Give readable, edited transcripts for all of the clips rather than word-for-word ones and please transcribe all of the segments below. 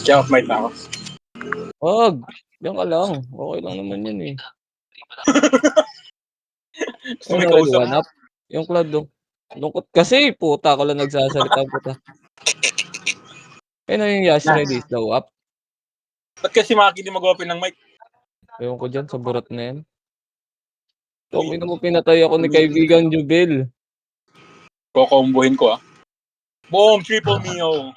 Kaya off mic na ako. Wag. Diyan ka lang. Okay lang naman yun eh. Gusto may Ano red kausap one mo. up? Yung cloud do. Lungkot kasi. Puta ko lang nagsasalita puta. Ano yung Yash ready? Slow up. Ba't kasi Maki di mag-open ng mic? Ewan ko dyan sa burat na yan. Tong ina mo pinatay ako ni kaibigan Jubel. Kokombohin ko ah. Boom! Triple meal!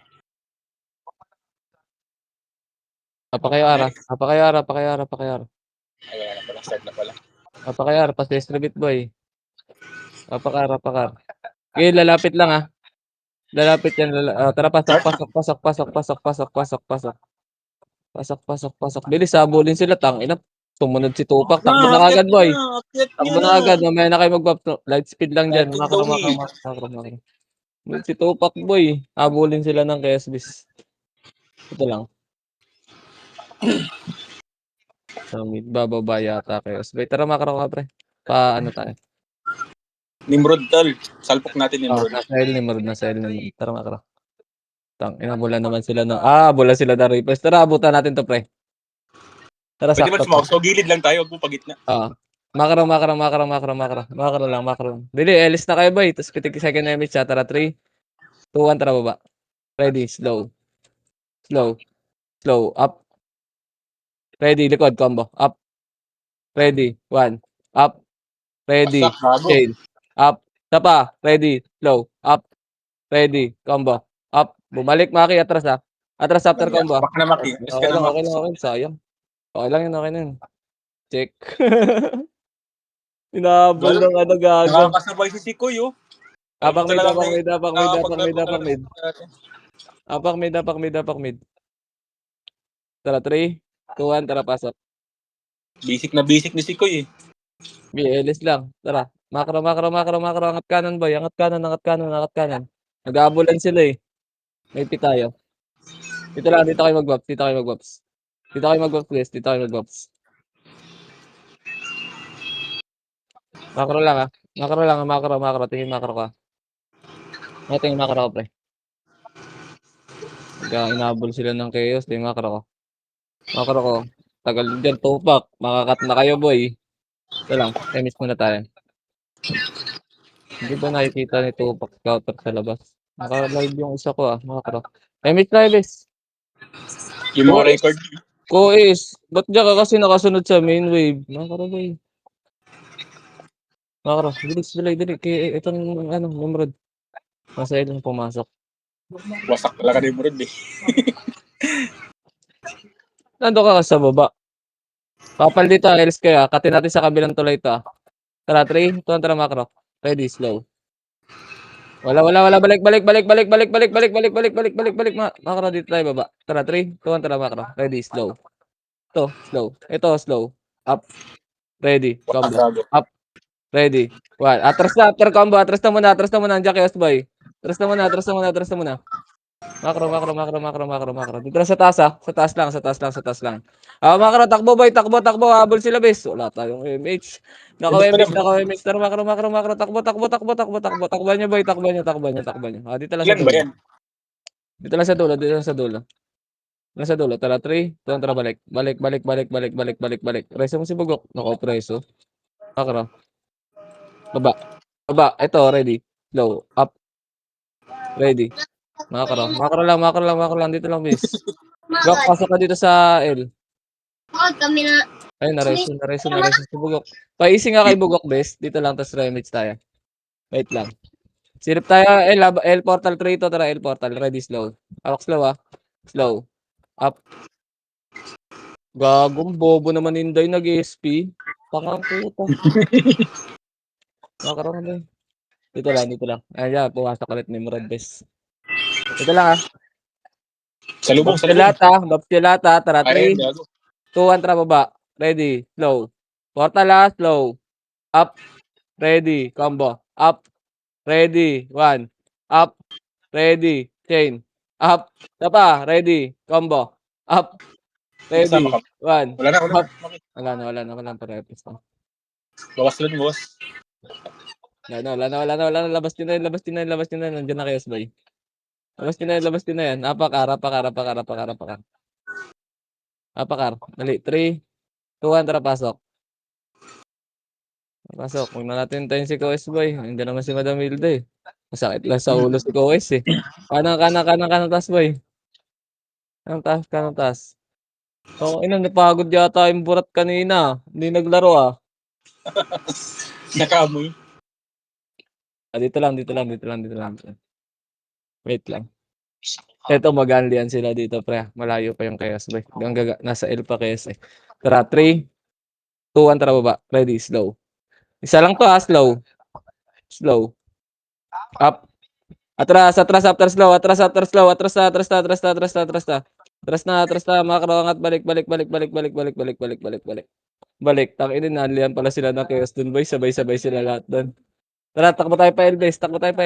Apakayara. Apakayara. Apakayara. Apakayara. Ay, wala na pala. Start na pala. Apakayara. Pas-distribute boy. Apakara. Apakara. Okay, lalapit lang ah. Lalapit yan. Tara, pasok, pasok, pasok, pasok, pasok, pasok, pasok, pasok. Pasok, pasok, pasok. Bilis, habulin sila. Tangina. Tumunod si Tupac. Takbo na Akyat agad, nyo boy. na! Akyat nyo Takbo na! na agad. Mamaya na kayo mag-bap. Light speed lang dyan. Akyat Makro, daw makro, eh. makro, makro. Si Tupac, boy. Habulin sila ng KSBs. Ito lang. So, bababa yata kayo. Sabay, tara, makro ka, pre. Ano tayo? Nimrod tal. Salpok natin Nimrod. Nasa L Nimrod, nasa L Nimrod. Tara, makro. Inabula naman sila ng... bula sila ng Reapers. Tara, abutan natin to, pre. Tara, Pwede ba sakto to. sumawag? So, gilid lang tayo. Huwag mo pagitna. Makro, makro, makro, makro, makro. Makro lang, makro lang. Dili, Elis na kayo, boy. Tapos pitik second image siya. Tara, 3, 2, 1, tara, baba. Ready, slow. Slow. Slow. Up. Ready, likod, combo. Up. Ready, 1. Up. Ready, Pasak, bago. chain. Up. Tapa. Ready, slow. Up. Ready, combo. Up. Bumalik, Maki. Atras, ha. Atras after combo. Bak na Maki. Miss ka Okay na lang, Maki. okay lang, okay lang. Sayang. Okay lang yun, okay na yun. Check. Inahabol ng ano, gago. Nakakasabay si Sikoy oh. Apak mid, Talagang apak may mid, apak mid, apak mid, nakakapaglaro apak talaga mid. natin. Apak mid, apak mid, apak mid. Tara, 3, 2, 1, tara, pasok. Basic na basic ni Sikoy eh. BLS lang. Tara. Makro, makro, makro, makro. Angat kanan, boy. Angat kanan, angat kanan, angat kanan. Nag-aabulan sila eh. May pi tayo. Dito lang, dito kayo mag-bops. Dito kayo mag-bops. Dito kayo mag-bops, guys. Dito kayo mag-bops. Makro lang ah. Makro lang, makro, makro. Tingin makro ka. Tingin makro ka, pre. Inaabol sila ng chaos. Tingin makro ko. Makro ko. Tagal dyan, Tupac. Makakat na kayo, boy. Ito lang. Emis muna tayo. Hindi ba nakikita ni Tupac scouter sa labas? Naka-live yung isa ko ah. Makro. Emis na, Emis. Yung mga record. Kois. Ba't diyan ka kasi nakasunod sa main wave? Makro, boy. Makro. Bilis, dali, dali. Kaya itong Nimrod. Nasa ilang pumasok. Wasak talaga ni Nimrod eh. Nando ka sa baba. Kapal dito, Elis kaya. Katin natin sa kabilang tulay ito ah. Tara, 3, 2, tara, makro. Ready, slow. Wala. Balik. Makro dito tayo baba. Tara, 3, 2, 1, tara, makro. Ready, slow. Ito, slow. Ito, slow. Up. Ready, combo. Up. Ready. 1. Atras na, after combo. Atras na muna. Andiyan kay Osboy. Atras na muna. Makro. Dito na sa taas ah. Sa taas lang. Makro, takbo boy. Takbo. Habol sila, bes. Wala tayong MH. Naka-MH. Tara, makro. Takbo. Takbo niyo, boy. Takbo niyo. Dito lang sa Ilan ba dulo. yan? Dito lang sa dulo. Nasa dulo. Tara, 3, 2, tara, balik. Balik. Preso mo si Bugok. Naka-preso. Makro. Baba. Ito, ready. Low. Up. Ready. Makro lang. Dito lang, miss. Gok, pasok ka dito sa L. Kami na. Ayun, na-reso si Bugok. Paising nga kay Bugok, bes. Dito lang, tas remage tayo. Wait lang. Sirip tayo, L portal 3 to. Tara, L portal. Ready, slow. Awak slow ah. Slow. Up. Gagong bobo naman Inday nag-SP. Pakang puta. Nakaroon na. Dito lang. Ayan, pumasok ulit ni Murad, bes. Dito lang ah. Salubong. Babs Pilata. Tara, 3, 2, 1, tara, baba. Ready, slow. Portal slow. Up. Ready, combo. Up. Ready, 1. Up. Ready, chain. Up. Tapa, ready, combo. Up. Ready, 1. Wala Up. Wala na. Parehas na. Bawas lang, boss. Wala na. Labas nyo na yun. Nandiyan na kayo, Sbay. Labas nyo na yan. Apakara. Apakar. Dali. 3, 2, 1, tara pasok. Pasok. Huwag na natin hintayin si Kuwes boy. Nandiyan naman si Madam Hilda eh. Masakit lang sa ulo si Kuwes eh. Kanan, taas boy. Kanan taas. Oo, napagod yata yung burat kanina. Hindi naglaro ah. Nakamoy. Dito lang. Wait lang. Eto mag-unlian sila dito pre. Malayo pa yung chaos boy. Nasa L pa chaos eh. Tara, 3, 2, 1, tara baba. Ready, slow. Isa lang to slow. Slow. Up. Atras, after slow. Atras na. Makro, angat, balik. Balik. Tanginin, unlian pala sila ng chaos dun boy. Sabay-sabay sila lahat dun. Tara, takbo tayo pa Elbase. Takbo tayo pa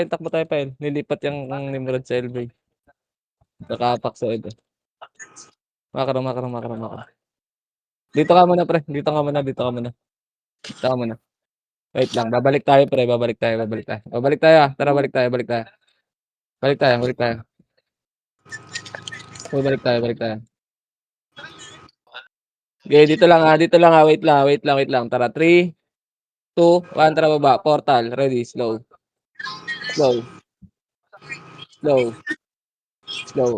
El. Nilipat yung Nimrod sa Elbase. Nakapak sa ito. Makro. Dito ka muna, pre. Dito ka muna. Wait lang. Babalik tayo, pre. Babalik tayo. Tara, balik tayo. Balik tayo. Balik tayo. Okay, dito lang. Wait lang. Tara, 3, 2, 1. Tara, baba. Portal. Ready. Slow.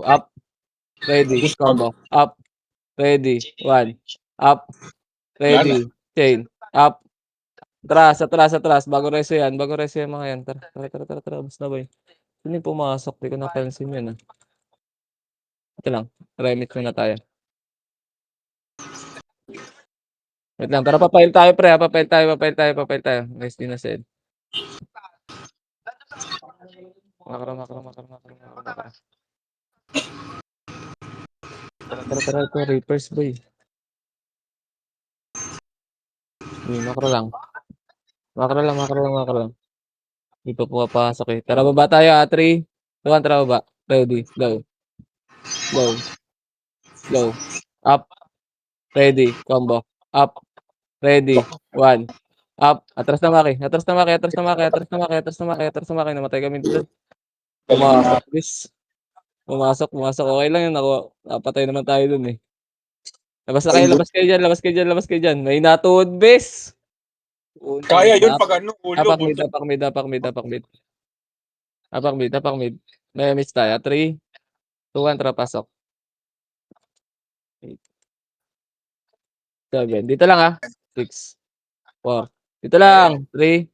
Up. Ready. Combo. Up. Ready. 1. Up. Ready. Chain. Up. Atras. Bago reso yan mga yan. Tara. Basta na ba yun? Sino yung pumasok? Di ko napansin yun ah. Ito lang. Remit muna tayo. Wait lang. Tara, papail tayo pre. Papail tayo. Guys, di na said. Makara. Tara. Ito, Reapers boy. Makara lang. Hindi pa pumapasok eh. Tara, baba tayo 3, 2, 1, tara baba. Ready. Slow. Up. Ready. Combo. Up. Ready. 1. Up. Atras na maki. Namatay kami dito. Pumasok. Please. Pumasok. Okay lang yun. Napatay naman tayo dun eh. Labas kayo dyan. May natuod, bes. Kaya yun pag ano, ulo. Apak mid. May miss tayo. 3, 2, 1, tara pasok. 7. Dito lang 6, 4. Dito lang. 3,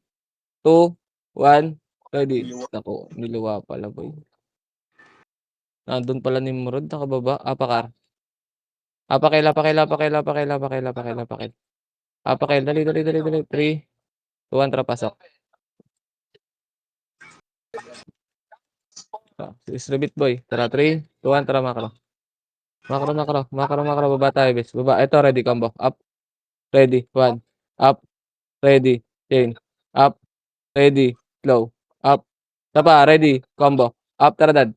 2, 1. Ready. Ako, niluwa pala boy. Nandun pala ni Nimrod, nakababa. Apakar. Apakil. Dali. 3, 2, 1, tara pasok. Distribute boy. Tara, 3, 2, 1, tara makro. Baba tayo, bes. Baba. Ito, ready, combo. Up. Ready. 1. Up. Ready. Chain. Up. Ready. Slow. Up. Tapa. Ready. Combo. Up. Tara, dad.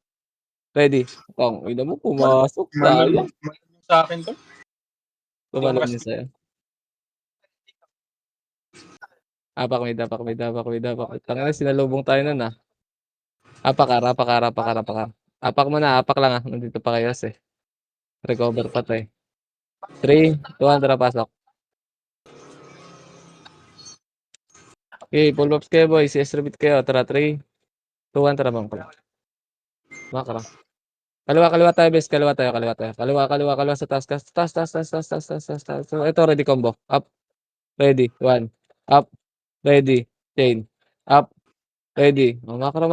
Ready. Ina mo, pumasok. Sayang. Sa akin to. Tumalon niya sa'yo. Apak mid. Tangina, sinalubong tayo nun Apakar. Apak mo na. Apak lang Nandito pa kayo eh. Recover pa tayo. 3, 2, 1, tara pasok. Okay, pull ups kayo boys. CS-rebit kayo. Tara, 3, 2, 1, tara bang pala. Makara. Kaliwa tayo, bes. Kaliwa tayo. Kaliwa sa taas. So, ito, ready combo. Up. Ready. 1. Up. Ready. Chain. Up. Ready. Makara.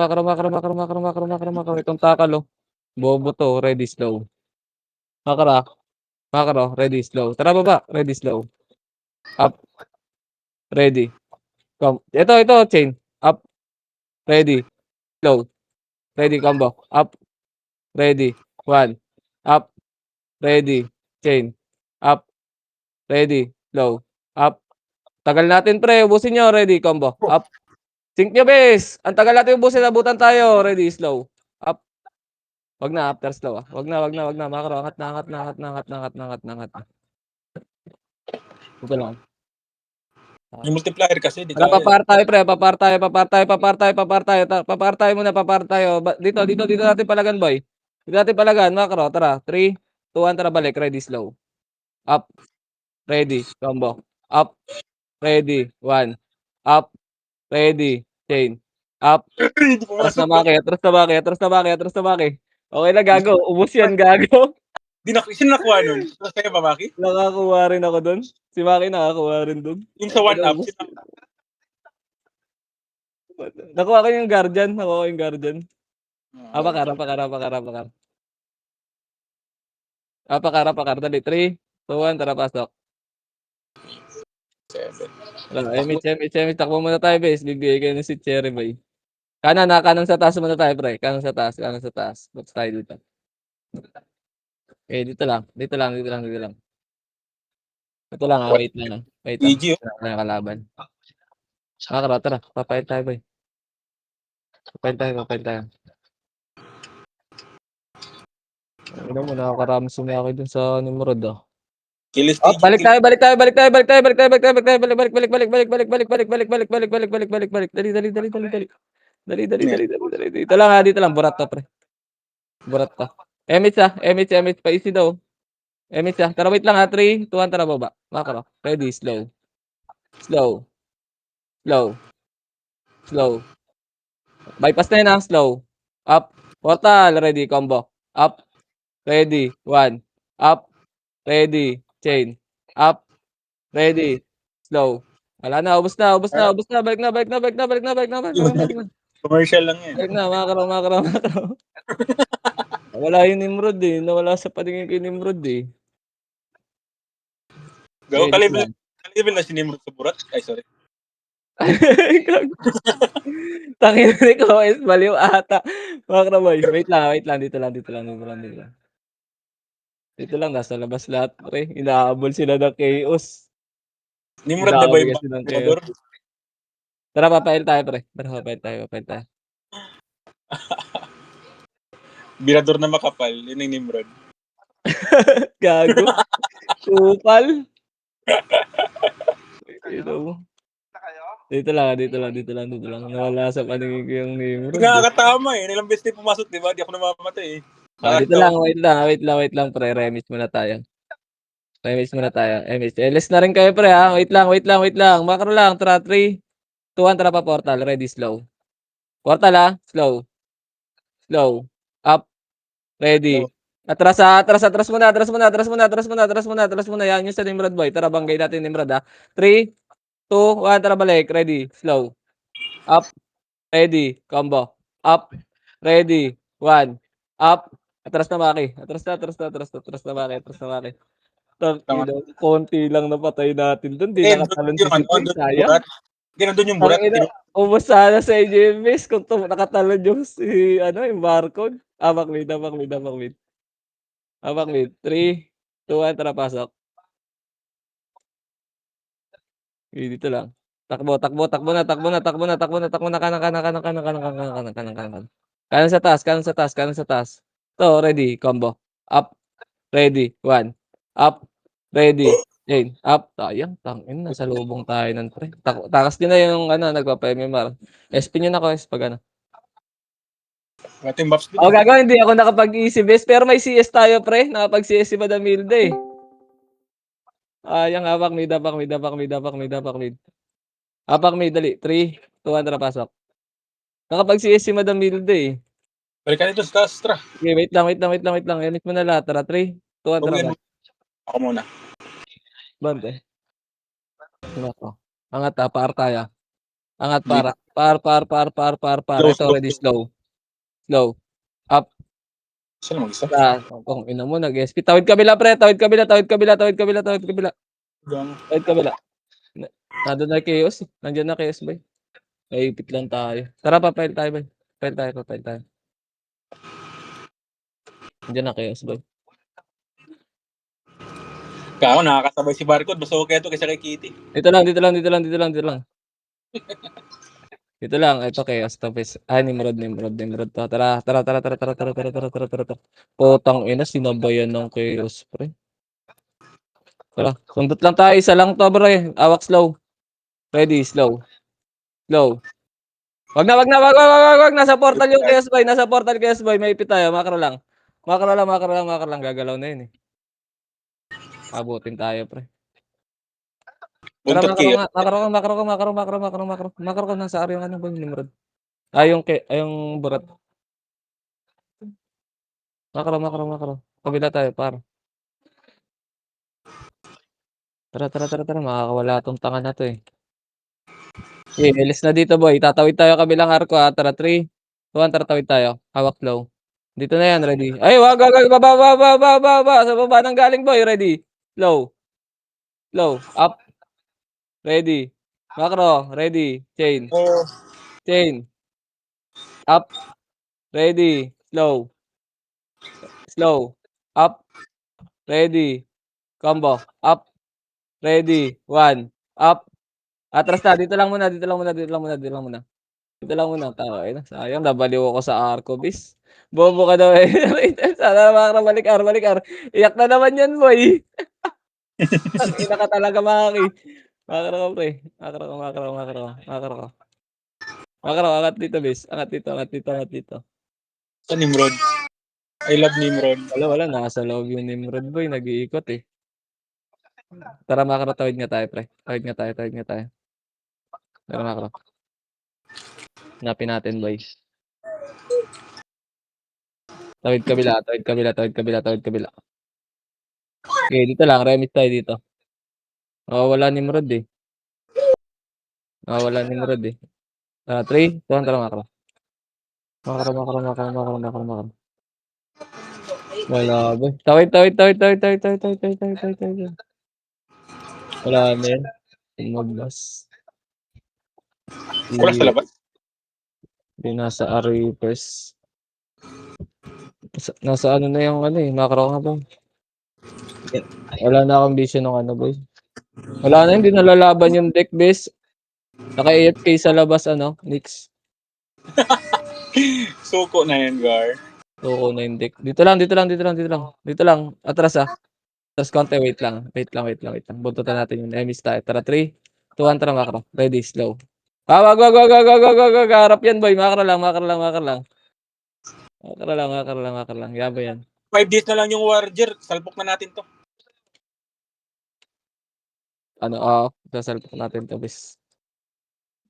Itong takal. Bobo to. Ready, slow. Makara. Ready, slow. Tara, baba. Ready, slow. Up. Ready. Ito, chain. Up. Ready. Slow. Ready, combo. Up. Ready. 1. Up. Ready. Chain. Up. Ready. Slow. Up. Tagal natin pre. Ubusin nyo. Ready. Combo. Up. Sync nyo bes. Ang tagal natin ubusin. Abutan tayo. Ready. Slow. Up. Wag na. After slow Wag na. Makro. Angat na. Ito lang. Yung multiplier kasi, di Wala, kaya. papar tayo pre. Papar tayo muna. Dito natin palagan boy. Makro. Tara. 3, 2, 1. Tara balik. Ready. Slow. Up. Ready. Combo. Up. Ready. 1. Up. Ready. Chain. Up. Hindi Atras na pumasok. Maki. Atras na Maki. Atras na Maki. Atras na Maki. Okay na, gago. Ubus yan, gago. Sino nakuha nun? Sa'yo ba, Maki? Nakakuha rin ako dun. Si Maki nakakuha rin dun. Yung sa one up, Ubus. Nakuha ko yung guardian. Nakuha ko yung guardian. Apakar. Dali. 3, 2, 1. Tara, pasok. 7. Emmett. Takbo muna tayo, base. Bibigay kayo ng si Cherry Boy. Kanan sa taas muna tayo, pre. Kanan sa taas. Books tayo dito. Okay, dito lang. Dito lang. Ito lang, wait lang. Wait lang. EG, Wala na kalaban. Tara. Papayad tayo, boy. Papayad tayo. Ano mo, nakakarami ako dun sa Nimrod, ah. Kilis Oh, TG. balik tayo. Balik. Balik. Dali. Dito lang. Burat to, pre. Emmett, paisi daw. Emmett, tara, wait lang, ha. 3, 2, 1, tara, baba. Makro. Ready, slow. Bypass na yun, ha. Slow. Up. Portal. Ready, combo. Up. Ready. 1. Up. Ready. Chain. Up. Ready. Slow. Wala na, ubos na. Balik na. Commercial lang yan. Balik na, makro. Wala yung Nimrod, eh. Nawala sa paningin kay Nimrod, eh. Gago, Dito lang. kalibel na sinimrod sa burat. Ay, sorry. Tangina ni Koes, baliw ata. Makro boy. Wait lang. Dito lang. Dito lang, nasa labas lahat, pre. Inahabol sila ng chaos. Nimrod na ba yung Kasi ng chaos. Commodore? Tara, papail tayo, pre. Papail tayo. Birador na makapal. Yun yung Nimrod. Gago. Kupal. Dito lang. Nawala sa paningin ko yung Nimrod. Nakakatama eh. Ilang beses din pumasok, di ba? Di ako namamatay eh. Dito lang, wait lang, pre. Remis muna tayo. LS na rin kayo, pre, ha. Wait lang. Makro lang. Tara, 3, 2, 1, tara pa, portal. Ready, slow. Portal, ha. Slow. Up. Ready. Atras muna. Yan yung sa Nimrod, boy. Tara, banggay natin Nimrod, ha. 3, 2, 1, tara, balik. Ready, slow. Up. Ready. Combo. Up. Ready. 1. Up. Atras na, Maki. Atras na, Maki. Konti lang napatay natin dun. Di nakatalon si Sipoy. Sayang. Doon yung burat. Ubos sana sa AGMS kung nakatalon yung si, yung Barcode. Abak mid. 3, 2, 1, tara, pasok. Dito lang. Takbo na. Kanan. Kanan sa taas. To, ready, combo. Up, ready, 1. Up, ready, chain. Up, sayang, tangin, nasa lubong tayo ng pre. Takas din na yung nagpapa-MMR. SP nyo na ko, pag Ating maps din. gagawin, hindi ako nakapag-easy best, pero may CS tayo, pre. Nakapag-CS si Madam Hilda, eh. Yung hawak mid. Hapak mid, dali. 3, 2, 1, tara, pasok. Nakapag-CS si Madam Hilda, eh. Balik ka dito sa taas, tara. Okay, wait lang. Edit mo na lahat. Tara, 3, 2, 1, tara, ba? Ako muna. Bante. Nako. Angat, paar tayo. Angat, para. Par. Ito, ready, slow. Up. Saan mag-isa? Kung ina mo, nag-SP. Tawid kabila, pre. Tawid kabila. Nandun na chaos. Nandiyan na chaos, boy. Naipit lang tayo. Tara, papail tayo, boy. Papail tayo. Nandiyan na chaos, boy. Kaya ako nakakasabay si Barcode. Basta okay ito kaysa kay Kitty. Dito lang. Dito lang. Ito chaos. Tapos, Nimrod to. Tara. Potang ina, sinabayan ng chaos, pre. Tara, sundot lang tayo. Isa lang to, pre. Awak slow. Ready, slow. Wag na. Nasa portal yung chaos, boy. May ipit tayo. Makro lang. Gagalaw na yun, eh. Abutin tayo, pre. Tara, Buntot kaya. makro ka, nasa area yung ano ba yung Nimrod? Yung burat. Makro. Kabila tayo, par. Tara, makakawala 'tong tanga na 'to, eh. Sige, alis na dito, boy. Tatawid tayo kabilang arko, ha. Tara, 3, 2, 1, tatawid tayo. Hawak low. Dito na yan, ready. Ay, wag, baba. Sa baba nang galing, boy. Ready. Low, up, ready. Makro, ready. Oh, Chain, up, ready. Slow, up, ready. Combo, up, ready. 1, up. Atras na, dito lang muna. Dito lang muna, tangina, sayang nabaliw ako sa arco, bis. Bobo ka daw, eh. Sana balik R. Iyak na naman yan, boy. Tangina ka talaga, Maki. Makro ka, pre. Makro. Angat dito, bis. Angat dito. sa Nimrod. I love Nimrod. Wala, nasa loob yung Nimrod, boy. Nag-iikot, eh. Tara, makro, tawid nga tayo, pre. Tawid nga tayo. Tara, makro. Hanapin natin, boy. Tawid kabila. Okay, dito lang. Remis tayo dito. Nawawala Nimrod, eh. 3, 2, 1, tara, makro. Makro. Wala, boy. Tawid. Wala na yan. Magbas. Wala sa labas. Di nasa Reapers. Nasa ano na yung ano, eh. Makro nga, boy. Wala na akong vision ng ano, boy. Wala na, hindi nalalaban yung deck, base. Naka-AFK sa labas, ano, Nix. Suko na yan, Gar. Oo, na yung deck. Dito lang. Atras, ah. Atras konti, wait lang. Buntutan natin yung enemies tayo. Tara, 3, 2, 1, tara, makro. Ready, slow. Wag. Harap yan, boy. Makro lang. Yabo yan. 5 days na lang yung Warrior. Salpok na natin to. Ano, sasalpok natin to, bis.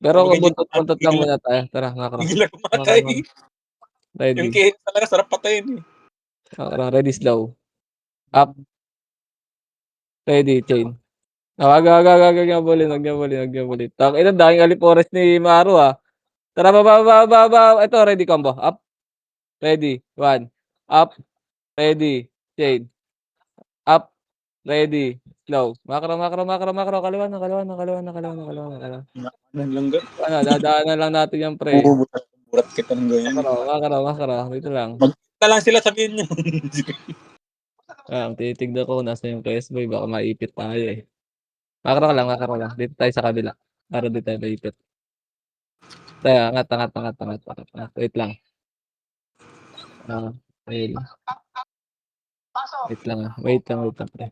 Pero buntot lang muna tayo. Tara, makro. Bigla kumatay. Yung Ready. KS talaga, sarap patayin, eh. Makro, ready, slow. Up. Ready, chain. Wag niyo bulin. Tangina, daming alipores ni Maru, ah. Tara, baba. Ito, ready, combo. Up. Ready. 1. Up. Ready. Chain. Up. Ready. Slow. Makro. Kaliwa na. Ano lang, Gar? Ano, dadaanan lang natin yan, pre. Burat kita ng ganyan. Makro. Dito lang. Magkita lang sila, sabihin nyo. Titignan ko kung nasa yung PS, boy. Baka maipit tayo, eh. Makro ka lang. Dito tayo sa kabila. Para dito tayo maipit. Tayo, angat. Wait lang. Wait lang. Wait lang, pre.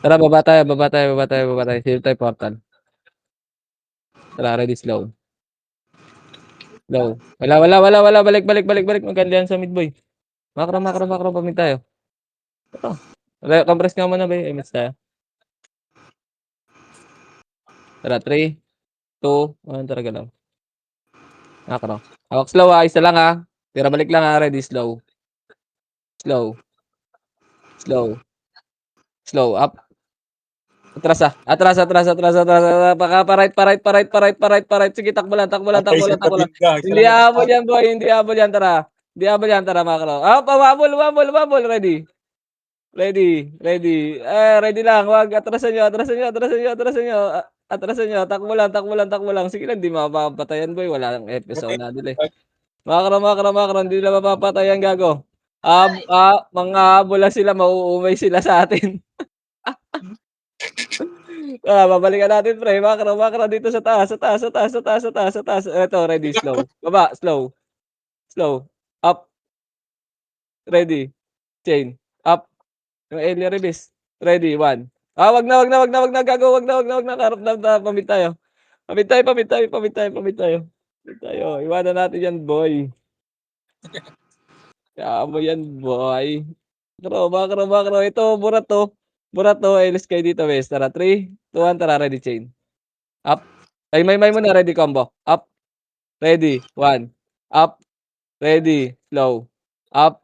Tara, baba tayo. Save tayo portal. Tara, ready, slow. Wala. Balik. Maganda yan sa mid, boy. Makro. Pamid tayo. Ito. Compress nga muna, boy. Mids tayo. Tara, 3, 2, 1, tara, galaw. Makro. Hawak slow, ha. Isa lang, ha. Tira, balik lang, ha. Ready, slow. Up. Atras. Pa-right. Sige, takbo lang. Hindi aabol yan, boy. Tara. Makro. Pababol. Ready. Ready lang. Wag. Atrasan nyo. Takbo lang. Sige lang, di mapapatayan, boy. Wala nang episode na nila, eh. Makro. Hindi nila mapapatayan, gago. Mga habol lang sila. Mauumay sila sa atin. Babalikan natin, pre. Makro dito sa taas. Eto, ready, slow. Baba, slow. Up, ready. Chain. Up. Yung earlier release. Ready, 1. Wag na, gago. Wag na. Karap na, pamit tayo. Pamit tayo. Iwanan natin yan, boy. Kaya mo yan, boy. Makro. Ito, burat to. Burat 2, Elis kayo dito, Wes. Tara, 3, 2, 1, tara, ready, chain. Up. Ay, may muna, ready, combo. Up, ready, 1. Up, ready, slow. Up,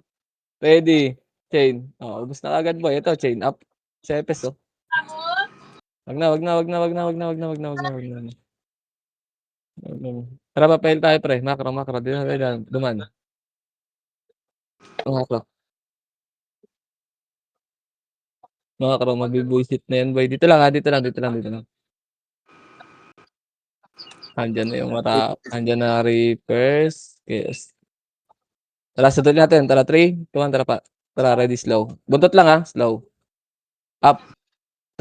ready, chain. Oh, ubos na agad, boy. Ito, chain, up. Sepes, oh. Wag na, wag na, wag na, wag na, wag na, wag na, wag na, wag na, wag na. Wag na. Tara, papel tayo, pre. Makro. Dito na, duman. Makro. Makro, mabibuisit na yan, boy. Dito lang, ha. Dito lang. Andiyan na yung andiyan na Reapers. Yes. Tara, sadol natin. Tara, 3, 2, 1, tara pa. Tara, ready, slow. Buntot lang, ha. Slow. Up.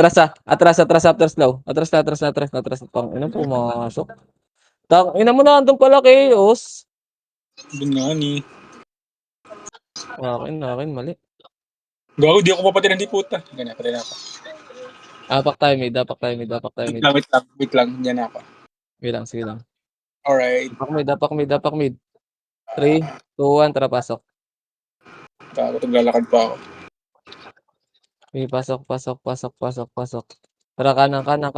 Atras, slow. Atras na. Tangina, pumasok. Tangina mo na, andun pala, Chaos. Doon nga ni. Akin, mali. Gago, di ako papatid ng puta. Ganyan, patay na ako. Apak tayo mid. Wait lang. Yan na ako. Sige lang. Alright. Apak mid. 3, 2, 1, tara, pasok. Gago, lalakad pa ako. Okay, pasok. Tara, kanan. Kanan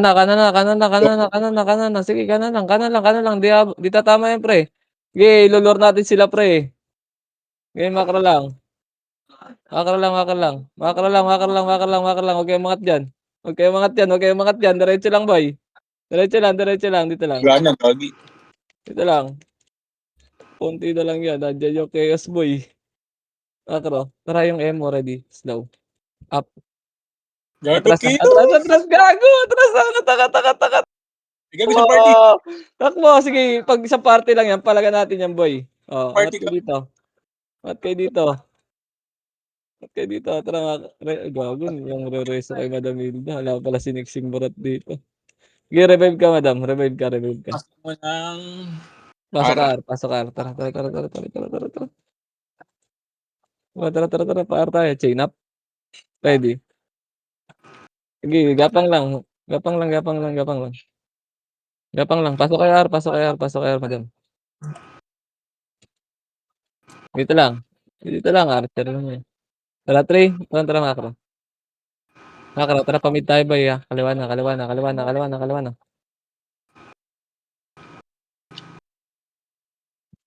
na. Sige, kanan lang. Di tatama yan, pre. Sige, ilulur natin sila, pre. Okay, makro lang. Huwag kayong mangat dyan. Diretso lang, boy. Diretso lang. Dito lang. Wala na, gagi. Dito lang. Konti na lang yan. Nandiyan yung chaos, boy. Makro. Tara yung emo, ready. Slow. Up. Gago, Keo! Gago. Atras. Gago sa party. Takbo. Sige, pag sa party lang yan, palagan natin yan, boy. Oh, angat Party kayo ka. dito. Tara nga. Gago, yung re-reso kay Madam Hilda. Wala pala siniksing barat dito. Sige, revive ka, madam. Revive ka. Pasok mo ng... Pasok ka. Tara. Tara. Tayo. Chain up. Ready. Sige, gapang lang. Gapang lang. Pasok kayo, madam. Dito lang, Archer lang yan. Tara, 3. Tara, makro. Tara, pamid tayo, boy, ha. Kaliwa na.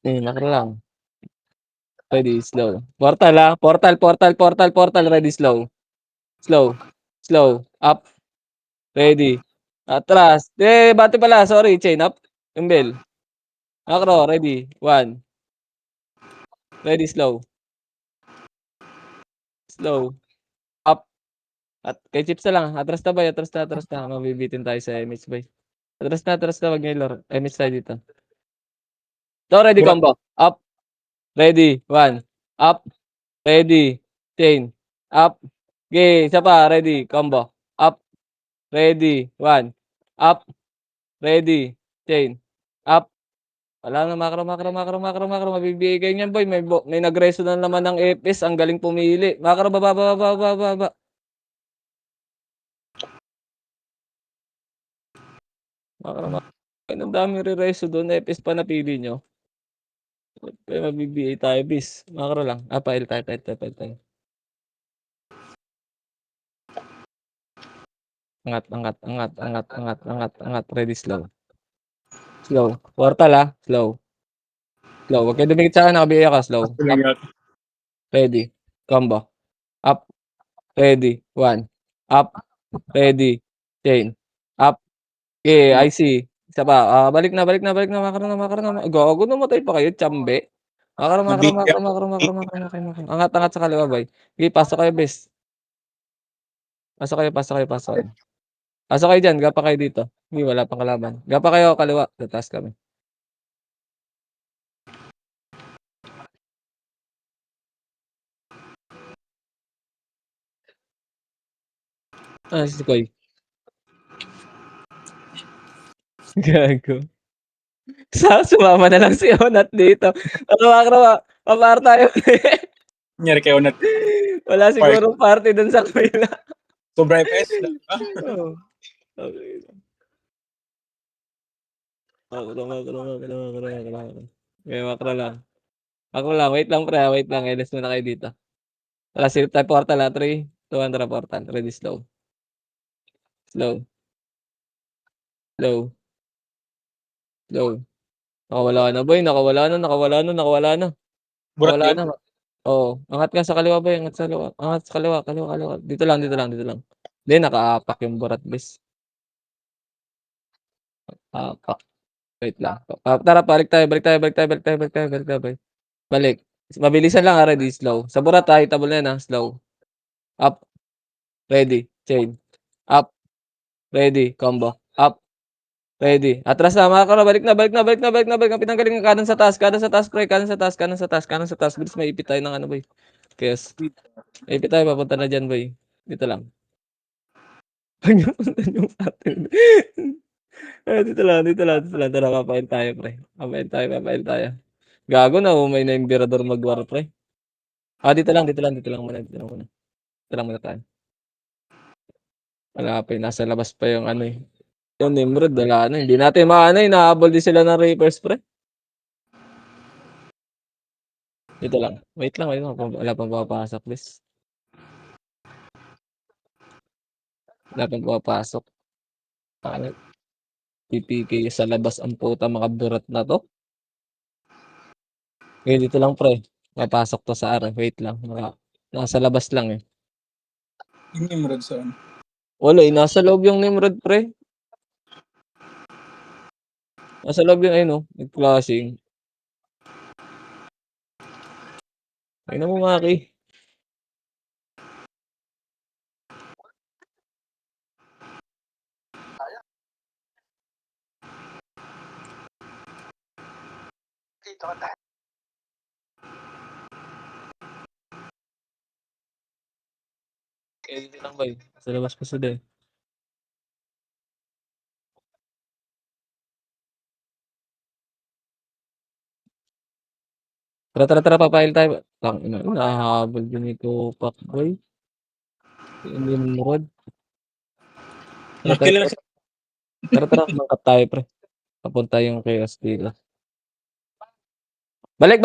Makro lang. Ready, slow. Portal, ha. Portal. Ready, slow. Up. Ready. Atras. Bati pala. Sorry, chain up. Yung bell. Makro, ready. 1. Ready, slow. Up. At kay Chips na lang. Atras na. Mabibitin tayo sa MH, boy. Atras na. Wag niyo laro. MH tayo dito. So, ready, combo. Up. Ready. 1. Up. Ready. Chain. Up. Okay. Isa pa. Ready. Combo. Up. Ready. 1. Up. Ready. Chain. Up. Wala na. Makro. Mabibigay niyan, boy. May nagreso na naman ng FS. Ang galing pumili. Makro. Baba. Makro. Ang daming re-reso doon. FS pa napili nyo. Kaya mabibigay tayo, bis. Makro lang. Pail tayo. Angat. Ready, slow. Portal, ha. Slow. Huwag kayo dumikit sa akin. Nakabiya ka. Slow. Up. Ready. Combo. Up. Ready. 1. Up. Ready. Chain. Up. Okay, I see. Isa pa. Balik na. Makro na. Gago, namatay pa kayo. Tsambe. Makro. Angat sa kaliwa, boy. Okay, pasok kayo, bis. Pasok kayo. Pasok kayo dyan. Gapa kayo dito. Hindi, wala pang kalaban. Gapa kayo kaliwa. Tataas kami. Si Koy. Gago. Sumama na lang si Onat dito. Makro. Papar tayo. Nangyari kayo na. Wala sigurong party dun sa kabila. Sobra FS lang. Oo. Okay. Makro. Okay, makro lang. Wait lang, pre. Wait lang. Eles muna kayo dito. Tara, silip tayo portal, 3, 2, 1, tara portal. Ready, slow. Slow. Slow. Slow. Nakawala na boy, nakawala na. Burat Nakawala yun. na. Oo, angat ka sa kaliwa boy, angat sa kaliwa. Angat sa kaliwa, kaliwa. Dito lang. Hindi, nakaapak yung burat, bis. Apak. Wait lang. Tara, balik tayo. Boy. Balik. Mabilisan lang, ready, slow. Sa burat, hitable na yan, slow. Up. Ready. Chain. Up. Ready. Combo. Up. Ready. Atras na, mga karo. Balik na. Pinanggaling ng kanan sa taas, pre. Kanan sa taas. Bilis, maipit tayo ng ano, boy. Yes. Maipit tayo, papunta na dyan, boy. Dito lang. Pag napunta yung atin. Dito lang. Tara, papain tayo, pre. Papain tayo. Gago na, may na emperador mag-war, pre. Dito lang muna. Dito lang muna tayo. Wala pa eh, nasa labas pa yung ano eh. Yung Nimrod, wala na. Hindi natin maano eh, nahabol din sila ng Reapers, pre. Dito lang. Wait lang. Wala pang papasok, please. Wala pang papasok. PPK sa labas ang puta mga burat na to. Okay, dito lang, pre. Papasok to sa araw. Wait lang. Nasa labas lang eh. Yung Nimrod saan? Wala eh, nasa loob yung Nimrod, pre. Nasa loob yung ayun, nag-flashing. Ay na mo, Maki. Eh, dito lang ba eh. Sa labas pa sila eh. Tara, papail tayo. Tangina, nahahabol din ito, Pakboy. Nimrod. Nakilala sa... Tara, mangkat tayo, pre. Papunta yung chaos dito. Balik.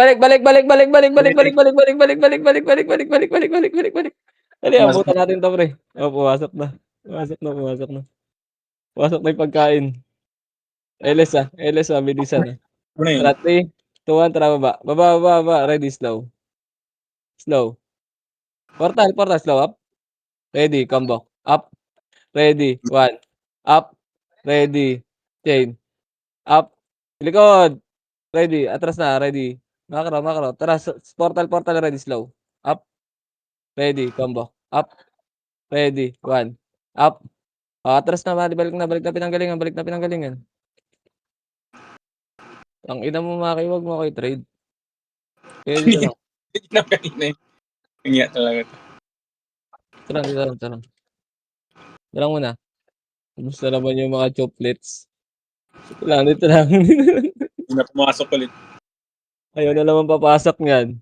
Dali, Pumasok abutan natin to, pre. Pumasok na. Pumasok na yung pagkain. LS, bilisan na. Ano na yun? Tara, 3, 2, 1, tara, baba. Baba. Ready, slow. Portal, slow up. Ready, combo. Up. Ready, 1. Up. Ready. Chain. Up. Likod. Ready. Atras na. Ready. Makro. Tara, portal, ready, slow. Up. Ready, combo. Up. Ready, 1. Up. Atras na, balik na pinanggalingan. Ang ina mo, Maki, wag mo ako i-trade. Kaya dito lang. Hindi na kanina eh. Kanya talaga to. Dito lang. Dito lang muna. Gusto naman yung mga chocolates. Dito lang. Hindi na pumasok ulit. Ayaw na naman papasok niyan.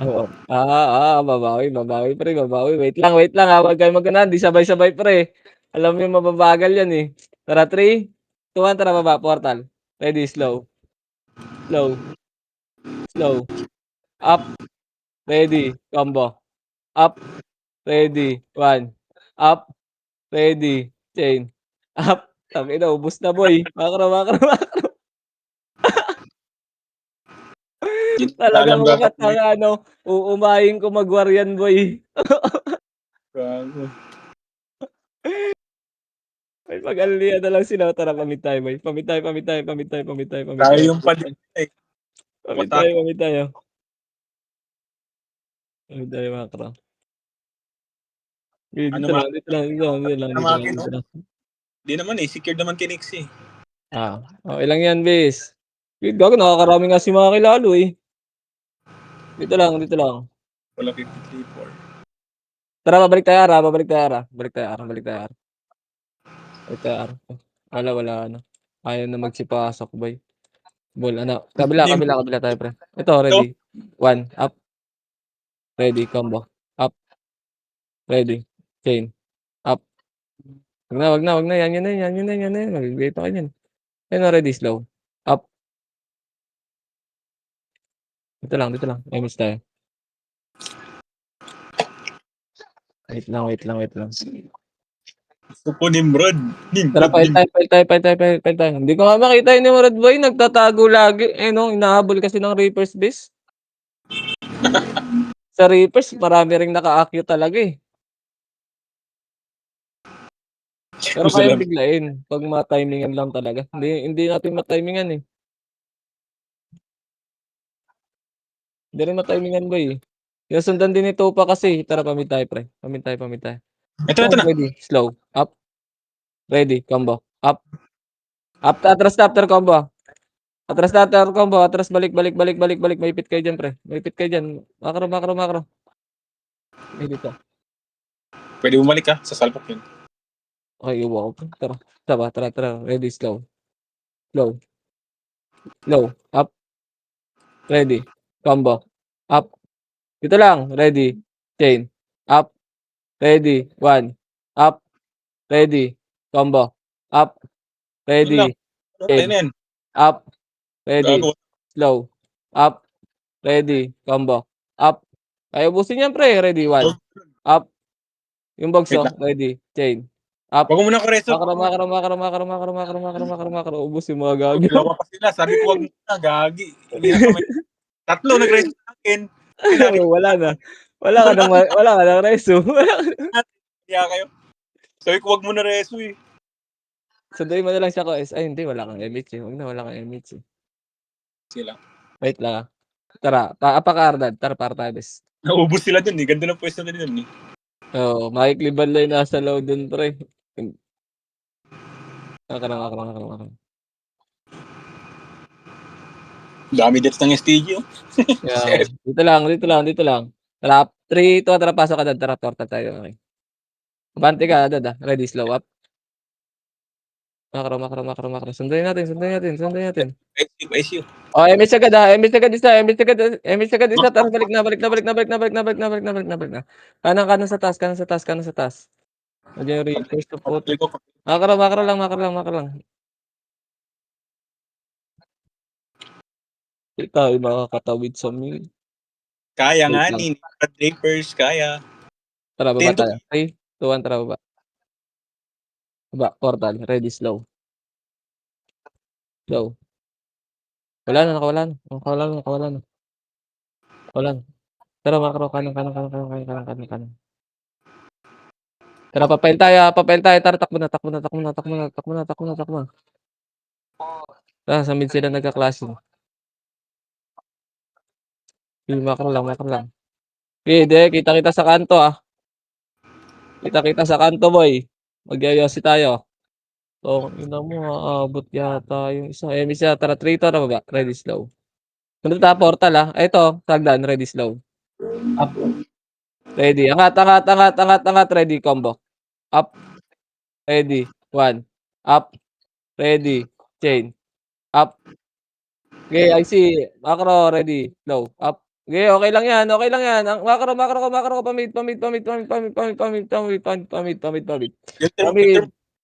Oo. Babawi, pre, babawi. Wait lang, wag kayo magkana, di sabay-sabay, pre. Alam mo yung mababagal yan eh. Tara, 3, 2, 1, tara, baba, portal. Ready, slow. Up, ready, combo. Up, ready, 1. Up, ready, chain. Up, tangina, ubos na, boy. Makro. Hindi na alam Talagang umangat gagawin. ang uumahin ko mag-war yan, boy. Gago. May pag-alilihan na lang sila. Tara, pamit tayo, boy. Pamit tayo. Tayo yung palit eh. Pamit Watak. tayo. Pamit tayo, mga kro. Ano Dito Maki, no? lang. Hindi naman eh. Secured naman kay Nix eh. Okay lang yan, bis. Gago, nakakarami nga si Maki lalo eh. Dito lang. Wala 53-4. Tara, babalik tayo, Ara. Balik tayo, Ara. Wala na. Ayaw na magsipasok, boy. Ball, kabila tayo, pre. Ito, ready. 1, up. Ready, combo. Up. Ready. Chain. Up. Wag na. Yan na. Mag-wait pa kayo yan. Ayun na, ready, slow. Up. Dito lang. May miss tayo. Wait lang. Gusto ko Nimrod. Tara, Nimrod, file Nimrod. tayo. Hindi ko nga makita yung Nimrod boy, nagtatago lagi. Eh no, hinahabol kasi ng Reaper's base. Sa Reapers, marami ring naka-acute talaga eh. Pero kayang Salamat. biglain pag ma-timingan lang talaga. Hindi natin ma-timingan eh. Hindi rin ma-timingan boy eh. Yung sundan din ni Topa kasi. Tara, pamit tayo pre. Pamit tayo. Ito na. Ready, slow, up, ready, combo, up, atras na after combo. Atras balik. Maipit kayo dyan pre. Makro. Ay dito. Pwede bumalik ka sa salpok yun. Okay, iwa ko. Tara. Ready, slow, up, ready, combo, up. Dito lang, ready, chain, up, ready, 1, up, ready, combo, up, Yun lang. ready, Tayo chain, na yan. up, ready, Gago. slow, up, ready, combo, up. Ay, ubusin yan pre, ready, 1, up, yung Wait bagso, lang. ready, chain, up, Wag mo muna ko reso. makro, ubus yung mga gagi. Dalawa pa sila. Sabi ko wag muna. Gagi. Hindi na kami. Tatlo nag-reso sa akin. Pinagi Wala na. Wala ka ng reso. kaya kayo. Sabi ko wag mo na reso eh. Sunduin mo na lang siya ko. Ay, hindi. Wala kang MH eh. Huwag na, wala kang MH eh. Sila. Wait lang ah. Tara, apaka-Ardad. Tara, para tayo bes. Naubos sila dun eh. Ganda ng pwesto nila dun eh. Oo, Mike Libanlay nasa low dun, pre. Makarang. Dami deaths ng STG oh. Yeah. Dito lang. Tara, 3, 2, tara, pasok ka dad. Tara, torta tayo. Okay. Abante ka, dad ah. Ready, slow up. Makro. Sunduin natin. ICU. Oh, MS agad ah. MS agad isa. Tara, balik na. Kanan sa taas. Nandiyan yung Reapers na putik. Makro lang. Di tayo makakatawid sa mid. Kaya Wait nga lang. ni Drapers, kaya. Tara, baba 10 to tayo. 3, 2, 1, tara, baba. Baba, portal. Ready, slow. Wala na. Tara, makro. Kanan. Tara, papail tayo. Tara, takbo na. Tara, sa mid sila nagka-clash. Makro lang. Okay, kita sa kanto ah. Kita sa kanto boy. Magyoyosi tayo. So, ina mo aabot yata yung isa. Miss yata. Tara, 3 to na baba. Ready, slow. Punta tayo portal ah. Ito, tagdan. Ready, slow. Up. Ready. Angat. Ready, combo. Up. Ready. 1. Up. Ready. Chain. Up. Okay, I see. Macro, ready. Slow. Up. Okay lang yan. Ang macro. Pamid. yung Pamid. term,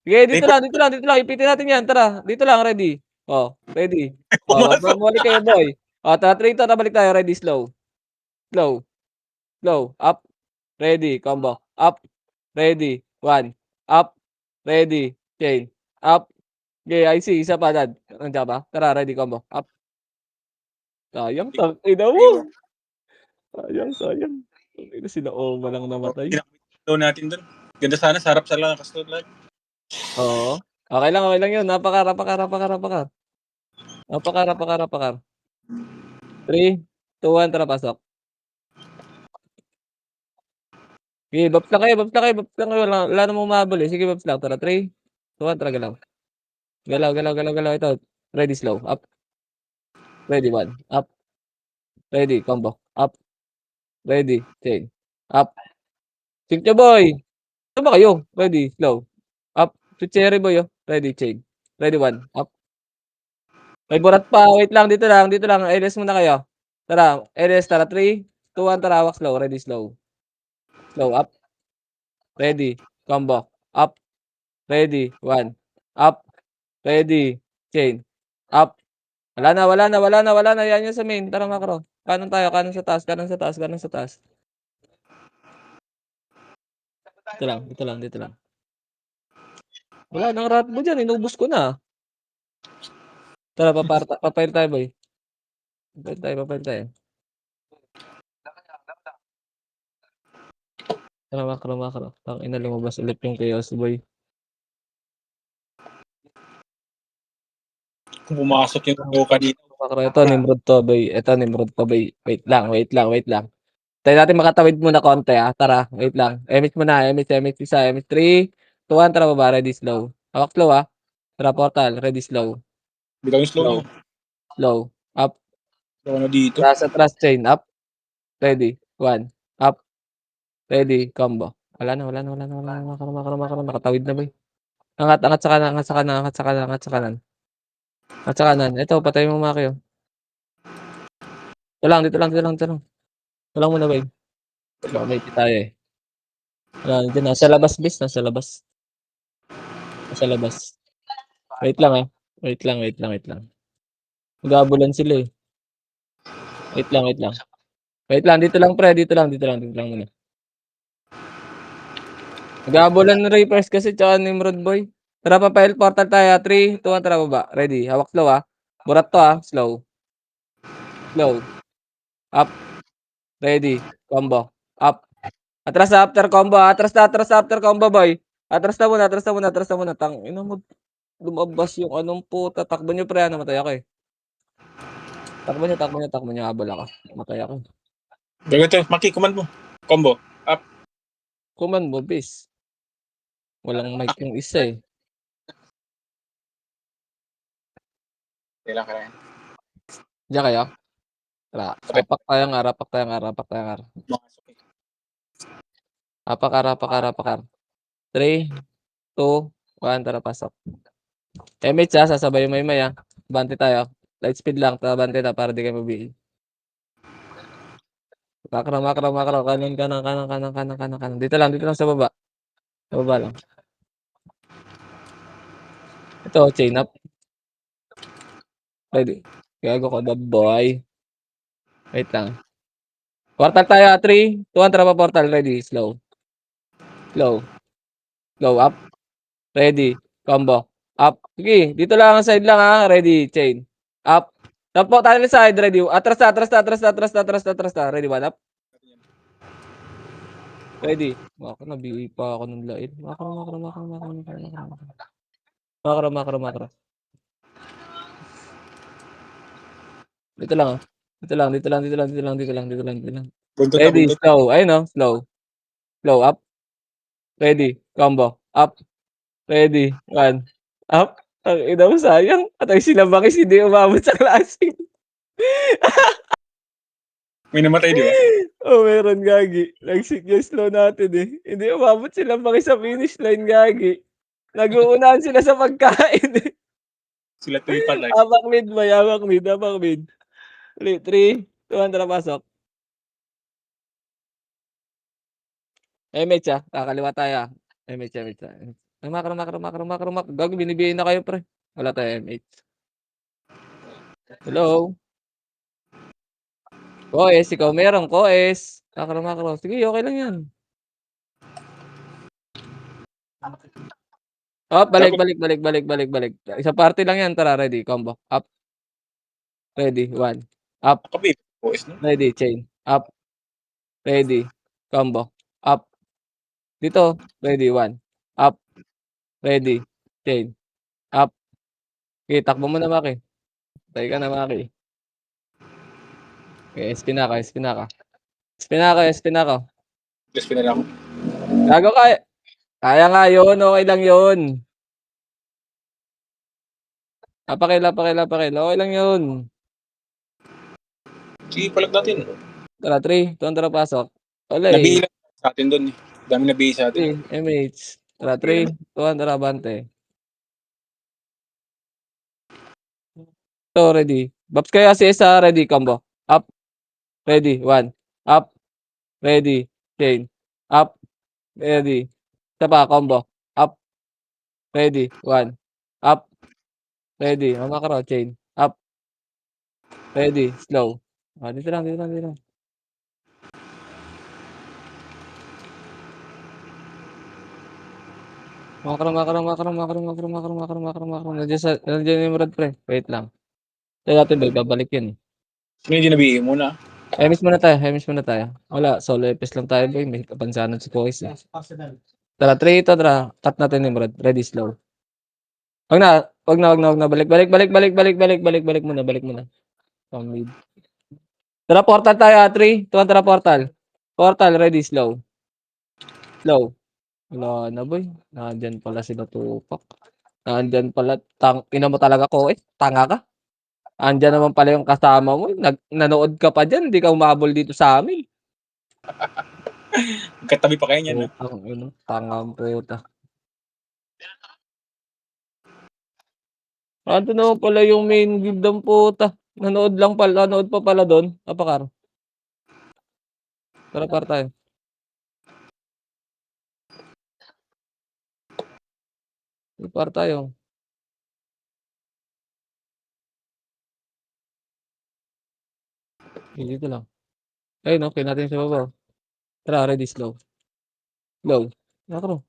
Sige, dito Draper, lang. Ipitin natin yan. Tara, dito lang, ready. Oh, ready. Oh, pumasok. balik kayo, boy. Oh, tara, 3 to, balik tayo. Ready, slow. Up. Ready, combo. Up. Ready. 1. Up. Ready. Chain. Up. Okay, I see. Isa pa, dad. Nandiyan ba? Tara, ready, combo. Up. Sayang, tangina mo. Sayang. Tangina, sila Oma lang namatay. Ginagawa natin dun. Ganda sana, sarap sa lang. Kastot lang. Oo. Okay lang yun. Napaka. 3, 2, 1, tara, pasok. Sige, babs lang kayo. Wala namang mahabol eh. Sige, babs lang. Tara, 3, 2, 1, tara, galaw. Ito. Ready, slow. Up. Ready, 1. Up. Ready, combo. Up. Ready, chain. Up. Sync nyo, boy. Ano ba kayo? Ready, slow. Up. Si Cherry boy, oh. Ready, chain. Ready, 1. Up. May burat pa. Wait lang, dito lang. LS muna kayo. Tara, LS, tara. 3, 2, 1, tara, hawak slow. Ready, slow. Up. Ready, combo. Up. Ready, 1. Up. Ready, chain. Up. Wala na. Yan yung sa main. Tara, macro. Kanan tayo, kanan sa taas. Dito lang. Wala nang rat mo diyan, inubos ko na. Tara papail tayo boy. Papail tayo. Tara makro. Tangina lumabas ulit yung chaos boy. Kung pumasok yung Goka dito. Makro ito Nimrod to boy. Wait lang. Tayo natin makatawid muna konti Tara, wait lang. Emit muna, isa, emit 3, 2, 1, tara baba, ready slow. Hawak slow Tara portal, ready slow. Bitaw yung slow mo. Slow. Up. Slow na dito. Atras chain. Up. Ready. 1. Up. Ready. Combo. Wala na. Nakatawid na boy. Angat sa kanan. Angat sa kanan. Ito, patay mo Maki. Dito lang. Walang muna boy. Baka may tayo Wala, dyan. Nasa labas bis. Nasa labas. Wait lang Wait lang. Mag-aabulan sila Wait lang. Dito lang pre. Dito lang muna. Mag-aabulan ng Reapers kasi tsaka Nimrod boy. Tara papail portal tayo 3, 2, 1, tara baba. Ready. Hawak slow Burat to slow. Up. Ready. Combo. Up. Atras after combo Atras after combo boy. Atras na muna. Tang ina mo. Lumabas yung anong puta. Takbo nyo pre. Namatay ako Takbo nyo. Habol ako. Namatay ako. Ganito, Maki, command mo. Combo. Up. Command mo bis. Walang mic yung isa Kailangan. Diyan kayo? Tara. Rapak tayo nga. Rapakar. 3, 2, 1, tara pasok. MH sasabay yung may Bante tayo. Light speed lang. Tara bante na para di kayo mabili. Makro. Kanan. Dito lang sa baba. Sa baba lang. Ito, chain up. Ready. Gago ko the boy. Wait lang. Portal tayo. 3, 2, 1, tara pa portal. Ready. Slow. Up. Ready. Combo. Up. Sige. Dito lang ang side lang Ready. Chain. Up. Tapo tayo sa side. Ready. Atras na. Ready. 1 up. Ready. Ako nabili pa ako ng lain. Makro. Dito lang Dito lang. Bundot na Ready. bundot. Slow. Ayun Slow. Up. Ready. Combo. Up. Ready. 1. Up. Ang ina mo sayang. Patay sila bakis hindi umabot sa klase. May namatay, di ba? Meron gagi. Nag-sick yung slow natin Hindi umabot sila bakis sa finish line gagi. Nag-uunahan sila sa pagkain Sila tuloy patay. Habak mid. 3, 2, 1, tara pasok. MH kakaliwa tayo MH. Makro. Gago binibiyahin na kayo pre. Wala tayo MH. Hello? Koes, ikaw meron Koes. Makro. Sige, okay lang yan. Balik. Isa party lang yan. Tara, ready. Combo. Up. Ready. 1. Up. Kapit. OS no? Ready. Chain. Up. Ready. Combo. Up. Dito. Ready. 1. Up. Ready. Chain. Up. Okay, takbo mo na Maki. Tayo ka na Maki. Okay, SP na ka. Plus pinala ako. Gago kaya. Kaya nga yun. Okay lang yun. Pakila. Okay lang yun. Sige, palag natin. Tara, 3. Tara, pasok. Wala Nabihilan sa atin doon Dami nabihi sa atin. MH. Tara, 3. Tara, bante. So, ready. Babs kaya si Esa, ready, combo. Up. Ready, 1. Up. Ready. Chain. Up. Ready. Isa pa, combo. Up. Ready, 1. Up. Ready. Makro, chain. Up. Ready. Slow. Dito lang. Makro. Nandiyan yung rod, pre. Wait lang. Tayo natin, boy. Babalik yun. Hindi nabihin mo na. Hemis muna tayo. Wala, solo epis lang tayo, boy. May kapansanan si Kois. Tara, 3 ito, tara. Cut natin yung rod. Ready, slow. Wag na. Balik muna. Mid. Tara, portal tayo, 3, 2, tara, portal. Portal, ready, slow. Wala na, boy. Nandyan pala sila Tupac. Nandyan pala, ina mo talaga ko, tanga ka. Andyan naman pala yung kasama mo. Nanood ka pa dyan, hindi ka umabol dito sa amin. Katabi pa kayo niyan, no? Tangang puta. Ano naman pala yung main guild ng puta. Nanood pa pala doon. Apakar. Tara, par tayo. Par tayo. Dito lang. Ayun, okay natin sa baba. Tara, ready, slow. Nakro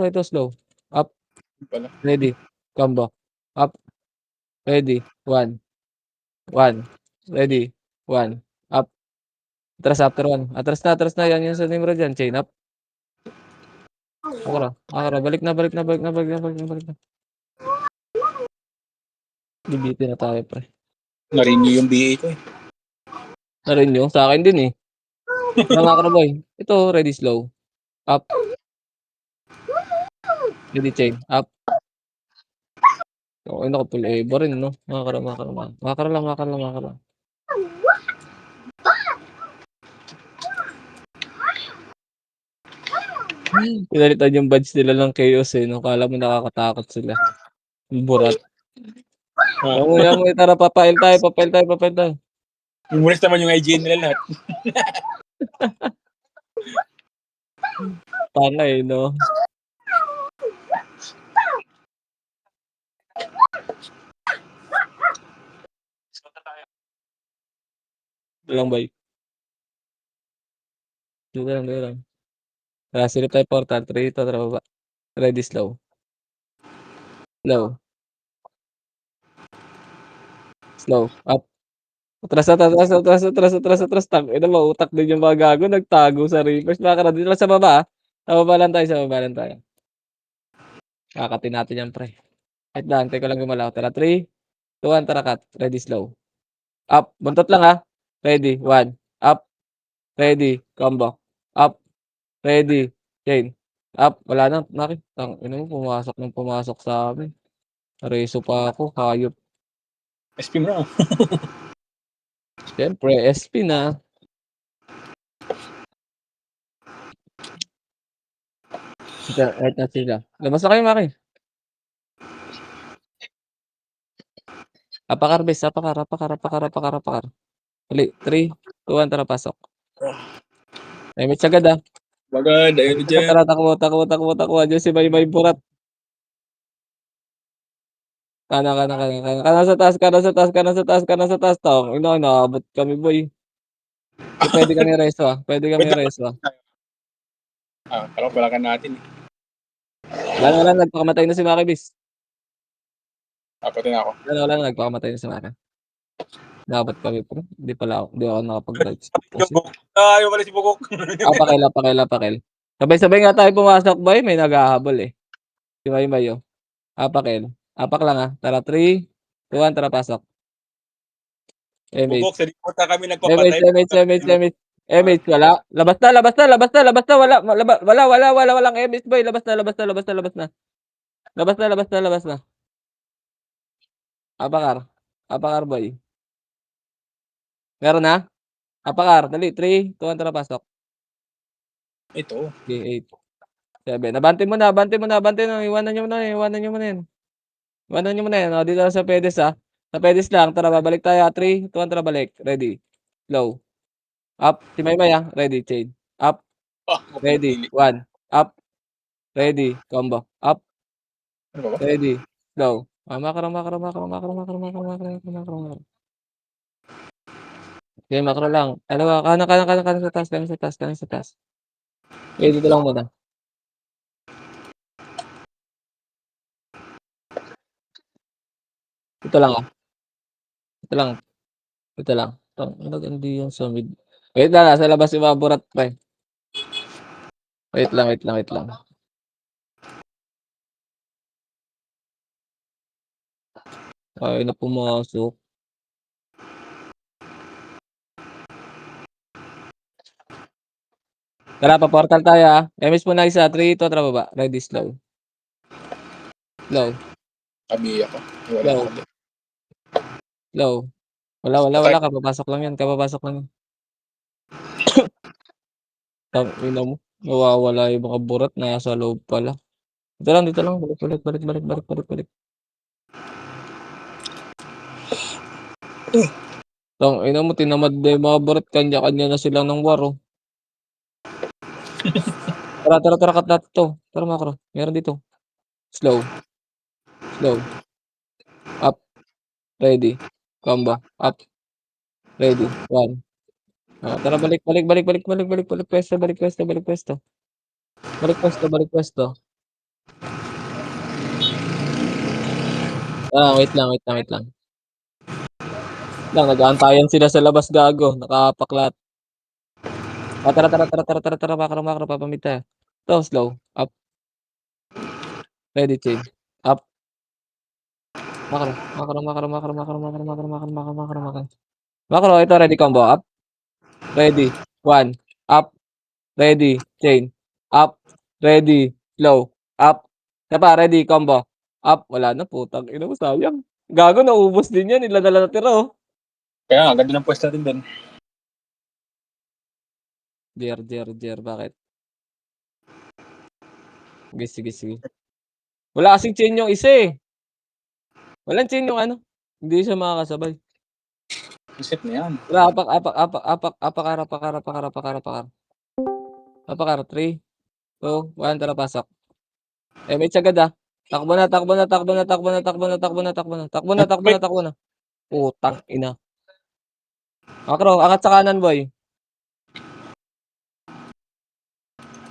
ito, slow. Up, Pala. ready. Combo. Up, ready. 1. Ready. 1. Up. Atras after 1. Atras na. Yan yung sa Nimrod dyan. Chain up. Nakro. Balik na. Bibitin na tayo, pre. Narinig yung BA ko eh. Narin nyo? Sa akin din eh. Nakro, boy. Ito, ready, slow. Up. Ready, chain. Up. Okay, naku, full Eva rin, no? Makakara lang. Pinalitan yung badge nila ng chaos eh, no? Kala mo nakakatakot sila. Burat. Yamoy, tara, papail tayo. Imulis naman yung IGN nila lahat. Tanga eh, no? Lang ba? Dito lang. Tara, silip tayo portal. 3 ito, tara baba. Ready, slow. Up. Atras. Tangina mo, utak din yung mga gago. Nagtago sa reverse. Makakara dito lang sa baba, ah. Sa baba lang tayo. Kakatin natin yan, pre. Wait lang, teka lang gumalaw. Tara, 3, 2, 1, tara, cut. Ready, slow. Up. Buntot lang, ha. Ready, 1. Up. Ready, combo. Up. Ready, chain. Up. Wala na. Ina mo, pumasok sa amin. Reso pa ako, hayop. SP mo na. Siyempre, SP na. Right na sila. Labas na kayo, Maki. Apakar, bes. Apakar. Uli, 3, 2, 1, tara, pasok. Damage agad, ah. Bagad, ayun dyan. Tara, takbo. Diyan si May Burat. Kana sa taas. Tong. Inaabot kami, boy. Pwede kami reso, ah. Palakan natin eh. Wala, nagpakamatay na si Maki, bis. Apatin ako. Wala, nagpakamatay na si Maki. Dapat kami, bro. Hindi ako nakapag-drive. Ayaw pala si Bugok. Apakil. Sabay nga tayo pumasok, boy. May naghahabol eh. Si May, oh. Apakil. Apak lang, ah. Tara, 3, 2, 1, tara, pasok. Bugok, sa liputa kami nagpapatay. MH, wala. Labas na. Walang MH, boy. Labas na. Apakar, boy. Meron na? Apakar, dali. 3, 2, 1, tara, pasok. Ito. Okay, 8, 7. Abante mo na. Iwanan nyo muna yan. O, dito lang sa pedes, ah. Sa pedes lang. Tara, babalik tayo. 3, 2, 1, tara, balik. Ready. Slow. Up. Si Maymay, ah. Ready. Chain. Up. Ready. 1. Up. Ready. Combo. Up. Ano ba? Ready. Slow. Makro. Okay, makro lang. Ano ba? Kanan sa taas. Okay, dito lang muna. Ito lang, ito lang, ito lang. Hindi yan sa mid. Wait lang, nasa labas yung mga burat, pre. Wait lang, wait lang, wait lang. Ay, na pumasok. Tara, pa-portal tayo ah. MS mo na isa. 3, 2, tara baba. Ready, slow. Slow, Sabi ako. Wala slow, ako. slow. Wala. Kapapasok lang yan. Kapapasok lang yan. Tangina mo. Nawawala yung mga burat. Nasa loob pala. Dito lang. Balik. Tangina mo, tinamad na yung mga burat. Kanya-kanya na sila ng waro. Tara, cut natin to. Tara, makro. Meron dito. Slow. Up. Ready. Combo. Up. Ready. 1. Tara, balik. Pwesto. Balik pwesto. Wait lang. Nag-aantayan sila sa labas, gago. Nakapaklat. Tara. Makro. Papamit tayo. Ito, slow. Up. Ready, chain. Up. Makro. Makro, ito, ready combo. Up. Ready. 1. Up. Ready. Chain. Up. Ready. Slow. Up. Isa pa, ready. Combo. Up. Wala na, putang ina mo, sayang. Gago, naubos din yan. Ilan na natira, oh. Kaya nga, ganda ng pwesto natin doon. Jer, bakit? Sige. Wala kasing chain yung isa, eh. Walang chain yung ano. Hindi siya makakasabay. Isip na yan. Wala, apakara. 3, 2, 1, tara, pasok. May agad, ah. Takbo na. Putang ina. Makro, angat sa kanan, boy.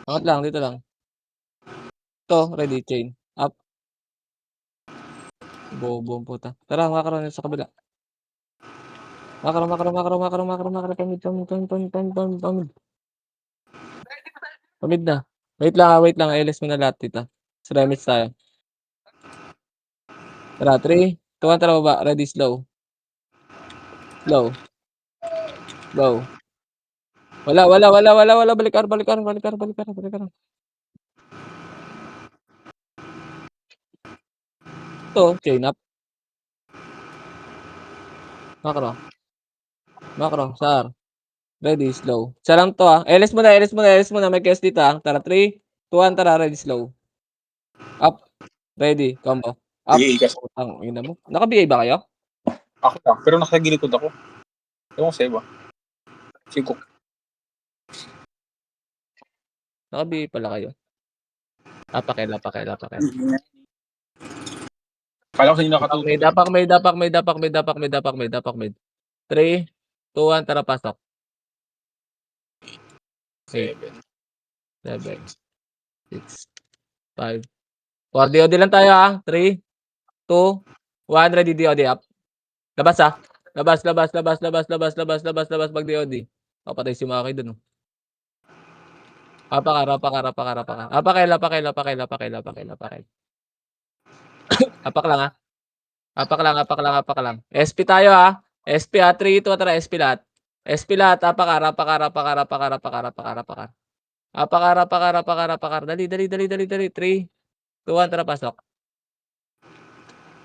Angat lang, dito lang. Ito, ready, chain. Up. Bobo, puta. Tara, makro sa kabila. Makro. Pamid na. Wait lang. LS mo na lahat dito. Sa remix tayo. Tara, 3, 2, 1, tara baba. Ready, slow. Wala. Balik ka. Ito, chain up. Makro, sar. Ready, slow. Isa lang to, ah. LS mo na. May chaos dito, ah. Tara, 3, 2, 1, tara. Ready, slow. Up. Ready, combo. Up. BA kasi. Putang ina mo. Naka-BA ba kayo? Ako lang. Pero nakagilikod ako. Ewan ko sa iba. Sigok. Naka-BA pala kayo. Pakila. Kala ko sa inyo nakatutok. May 3, 2, 1, tara, pasok. 7. 7, 6, 5. 4 DOD lang tayo, ah. 3, 2, 1, ready, DOD up. Labas, ah. Labas. Pag DOD. Papatay si Maki dun, oh. Apakila. Apak lang. SP tayo, ah. SP, ah. 3, 2, tara, SP lahat. Apakara. Dali. 3, 2, 1, tara, pasok.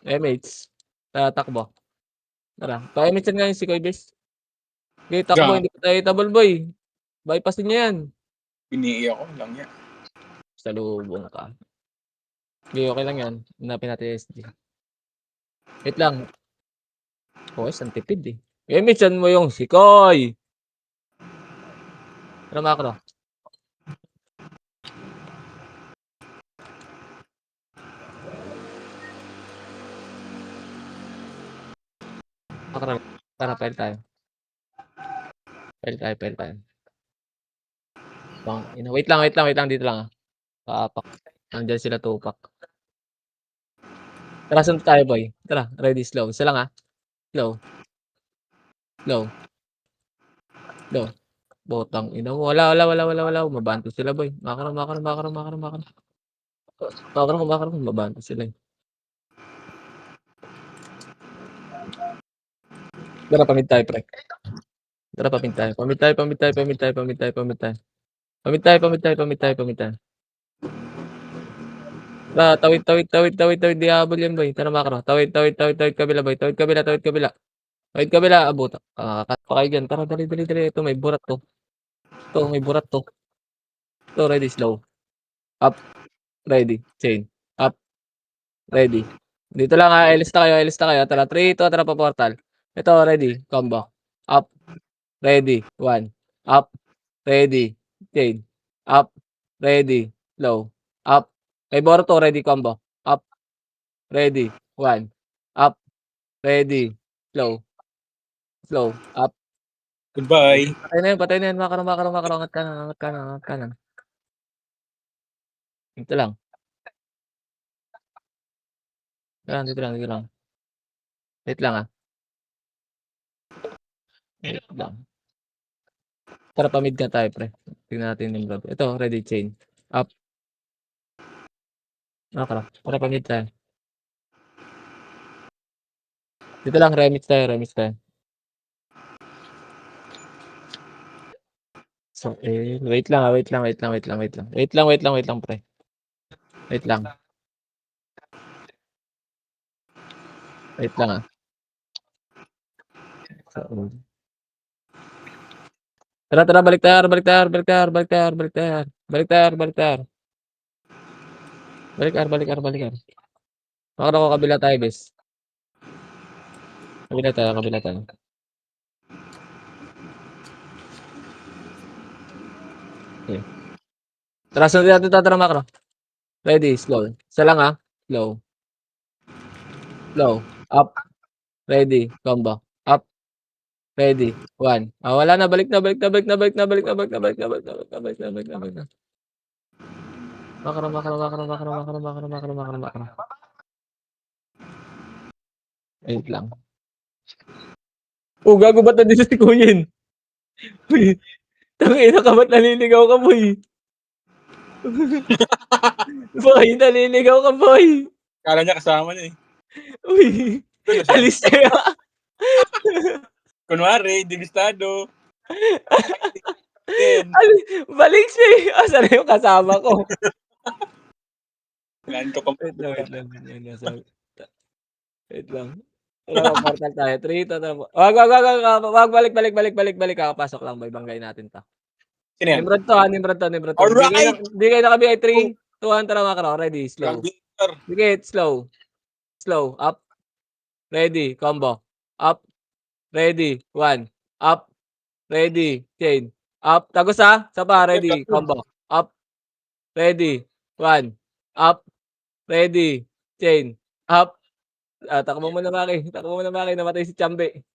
MH. Takbo. Tara. Pa-MH nga yung si Koy Bes. Okay, takbo. Hindi pa tayo table, boy. Bypassin niya yan. Piniiyak ako lang yan. Salubong ka. Okay lang yan. Hanapin natin SD. Wait lang. Ang tipid, eh. MH mo yung si Koy. Tara, makro. Tara, file tayo. Wait lang. Dito lang, ah. Paapak. Nandyan sila tupak. Tara, sunod tayo, boy. Tara, ready, slow. Isa lang, Slow. Slow. Slow. Botang ina mo. Wala. Mabanto sila, boy. Makaram. Mabanto sila. Tara, pamid tayo, pre. Tara, pamid tayo. Pamid tayo. Tara, tawid. Diabol yan, boy. Tara, makro. Tawid, kabila, boy. Tawid kabila. Tawid kabila, abot. Cut pa kayo dyan. Tara, dali. Ito, may burat to. Ito, ready, slow. Up. Ready. Chain. Up. Ready. Dito lang, Elis na kayo. Tara, 3, 2, tara pa portal. Ito, ready. Combo. Up. Ready. 1. Up. Ready. Chain. Up. Ready. Slow. Up. May Boruto, ready, combo. Up. Ready. 1. Up. Ready. Slow. Up. Goodbye. Patay na yan. Makaro. Angat ka na. Ito lang. Dito lang. Wait lang, Wait lang. Tara, pamid na tayo, pre. Tingnan natin yung grab. Ito, ready, chain. Up. Tara, pamid tayo. Dito lang, remix tayo. So, wait lang, pre. Wait lang. So, tara, balik tayo. Balik. Makara ko, kabila tayo, bes. Kabila tayo. Okay. Tara, sunod natin tara, makara. Ready, slow. Isa lang, Slow. Up. Ready, combo. Up. Ready. 1. Wala na. Balik na. Makara. Wait lang. Gago, ba't nandito si Kuyin? Uy, tangina ka, ba't naliligaw ka, boy? Boy, naliligaw ka, boy. Kala niya kasama niya Uy, alis kaya. Kunwari, dibistado. Balik siya. Asan na yung kasama ko? Kailan ko pang Wait lang. Tara, portal tayo. 3, 2, wag, balik. Kakapasok lang, boy. Banggay natin to. Sino yan? Nimrod to. Alright! Hindi kayo nakabigay. 3, 2, 1, tara, makro. Ready, slow. Grabe. Bigay, slow. Up. Ready, combo. Up. Ready, 1. Up. Ready, chain. Up. Tagos, Sapa, ready, combo. Up. Ready, 1. Up. Ready, chain. Up. Takbo mo na, Maki. Namatay si Chambe.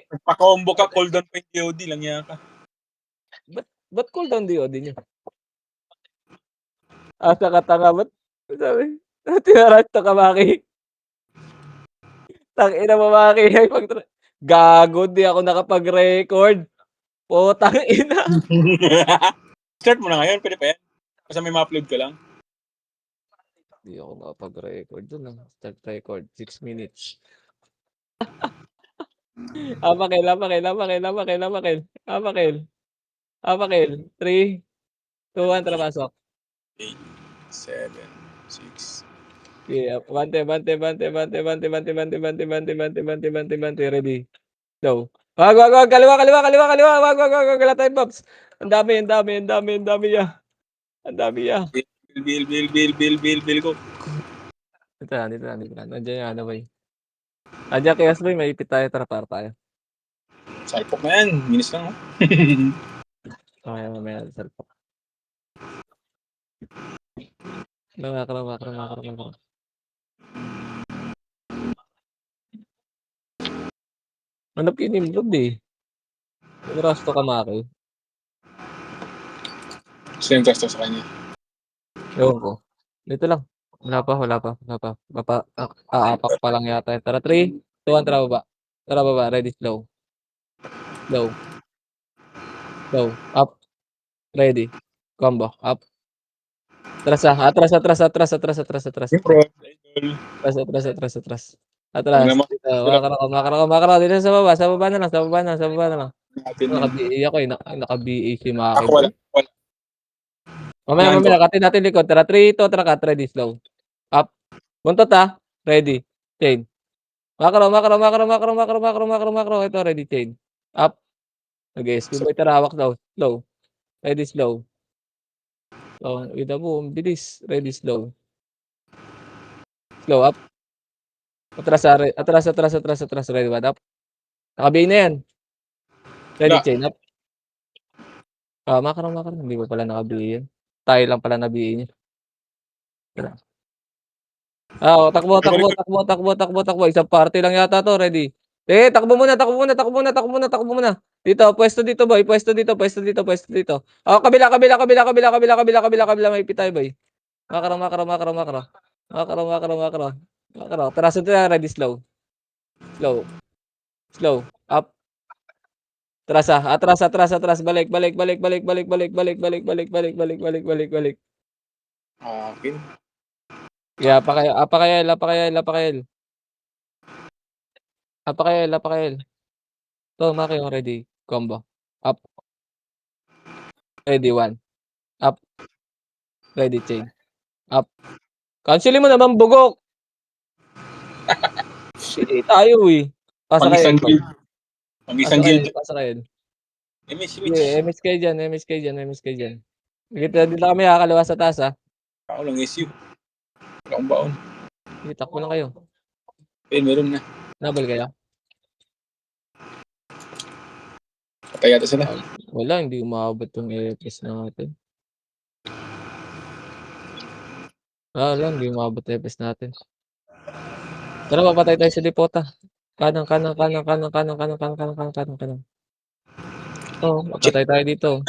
Nagpa-combo ka, cooldown pa yung DOD lang yan ka. Ba't cooldown DOD niyo? Asa ka, tanga, ba't? Sabi, tinarasta ka, Maki. Tangina mo, Maki. Gago, di ako nakapag-record. Putang ina. Start mo na ngayon, pwede pa yan. Basta may ma-upload ka lang. Di ako nakapag-record dun. Start record, 6 minutes. Apakil. 3, 2, 1, tara, pasok. 8, 7, 6. Yeah, bante. Ready. Go. Wag. Kaliwa. Wala tayong bobs. Ang dami ya. Bill ko. Dito na. Nandiyan yung boy. Nandiyan kay Asboy, may ipit tayo, tara, para tayo. Salpok na yan. Minis lang, Okay, mamaya salpok. Makro. Hanap kayo ni Nimrod Rasto ka, Maki. Gusto yung gusto sa kanya. Ewan ko. Dito lang. Aapak pa lang yata yun. Tara, 3, 2, 1, tara baba. Tara baba, ready, slow. Slow, slow, up, ready. Combo, up. Atras, atras. Yung bro, idol. Atras. Huwag Atras, naman dito, makaro. Dito sa baba na lang. natin yan. Naka-BA ako eh, naka-BA si Maki Ako boy. wala. Unahan ko. Mamaya, katin natin likod. Tara, 3, 2, tara cut, ready, slow. Up. Buntot ready. Chain. Makro. Ito, ready, chain. Up. Nag-SP boy, tara, hawak daw. Slow. Ready, slow. So, ito mo, bilis. Ready, slow. Slow, up. Atras. Ready, what up. Naka-BA na yan. Ready, Wala. chain, up. Makro. Hindi mo pala naka-BA yan. Tayo lang pala na BA niya. Tara. Takbo. Isang party lang yata to, ready. Takbo muna. Dito, pwesto dito, boy. Pwesto dito. Kabila. May pitay, boy. Makro. Tara, sunod na, ready, slow. Up. Atras. Balik. Akin. Apakael. To, Maki, ready. Combo. Up. Ready, 1. Up. Ready, chain. Up. Cancelin mo naman, bugok. Tayo eh. Pasa kayo, Pang-isang guild. Pang-isang guild. pasa kayo. Image. MS kayo dyan. Dito kami kakaliwa sa taas Ako lang SU. Wala akong baon. Takbo lang kayo. Meron na. Nabal kayo? Patay yata sila. Wala, hindi umabot yung FPS natin. Wala, hindi umabot yung FPS natin. Tara, papatay tayo sa depota. Kanan. Papatay tayo dito.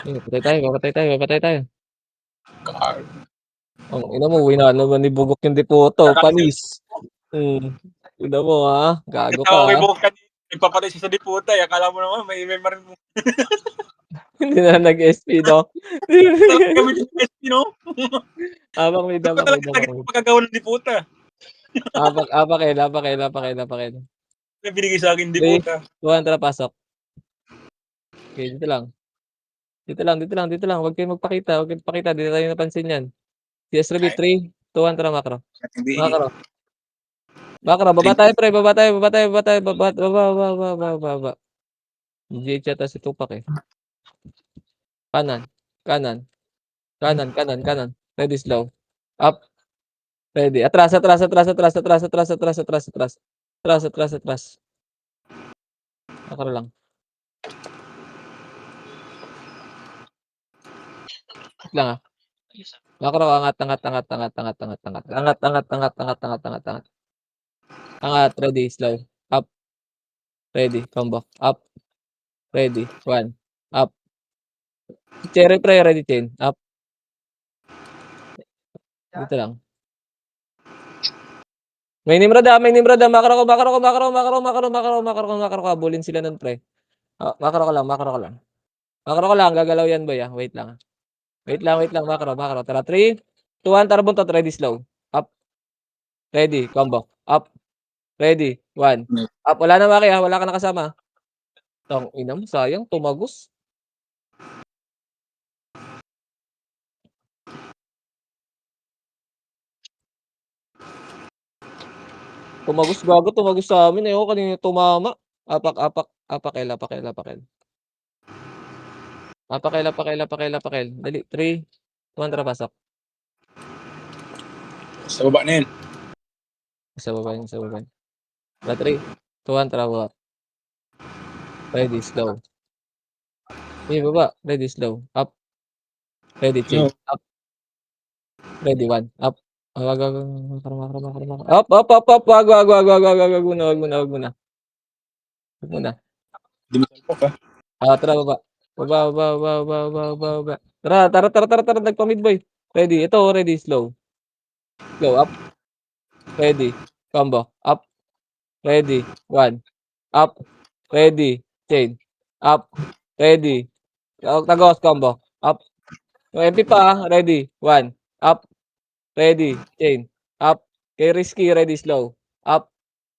Papatay tayo. Car. Ang ina mo, wina naman ni Bugok yung depoto. Panis. Ina mo gago Ikaw kay ka Bukok kanina. Nagpapatay siya sa diputa. Akala mo naman may memory mo. Hindi na nag-SP, no? Talaga kami sa SP, no? Abang may Ito talaga pagkagawa ng diputa. Apakail. Na binigay sa akin 3, diputa. 2, tara, pasok. Okay, dito lang. Huwag kayong magpakita. Hindi na tayo napansin yan. CS3B, 3, 2, 1, tara, makro. Makro, baba tayo, pre. Baba. GH yata si Tupac eh. Kanan. Ready, slow. Up. Ready. Atras. Makro lang. Lang Makro, angat. Angat, ready, slow. Up. Ready, combo. Up. Ready, 1. Up. Cherry pre, ready, chain. Up. Dito lang. May nimrada. Makro ko. Bulin sila nun, pre. Makro ko lang. Makro ko lang, gagalaw yan, boy, Wait lang. Makro. Tara, 3, 2, 1, tara, buntot, ready, slow. Up. Ready, combo. Up. Ready, 1. Up, wala na, Maki, wala ka nakasama. Tang ina mo, sayang, tumagos. Tumagos sa amin. Ayoko kanina tumama. Apakel. Dali, 3, 2, 1, tara, pasok. Sa baba na yun. Sa baba yun. Tara, 3, 2, 1, tara, baba. Ready, slow. Baba. Ready, slow. Up. Ready, chain. Up. Ready, 1. Up. Wag. Up. Wag muna. Di mo talpok, Tara, baba. Baba. Tara, nagpa-mid boy. Ready, ito ready, slow. Slow, up, ready, combo, up, ready, 1, up, ready, chain, up, ready, tagos, combo, up, MP pa, ready, 1, up, ready, chain, up, kay risky, ready, slow, up,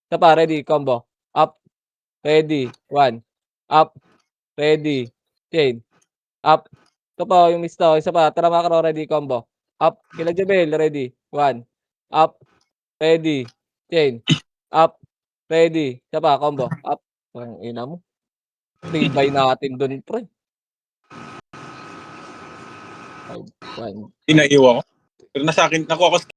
isa pa, ready, combo, up, ready, 1, up, ready, chain, up, ito pa yung misto, isa pa, tara macro, ready, combo, up, kila Jebel, ready, 1, up, ready, chain, up, ready, isa pa, combo, up, ang ina mo, tibay natin dun pre. 5, 1, Inaiwa ko. Pero nasa akin, nakuha ko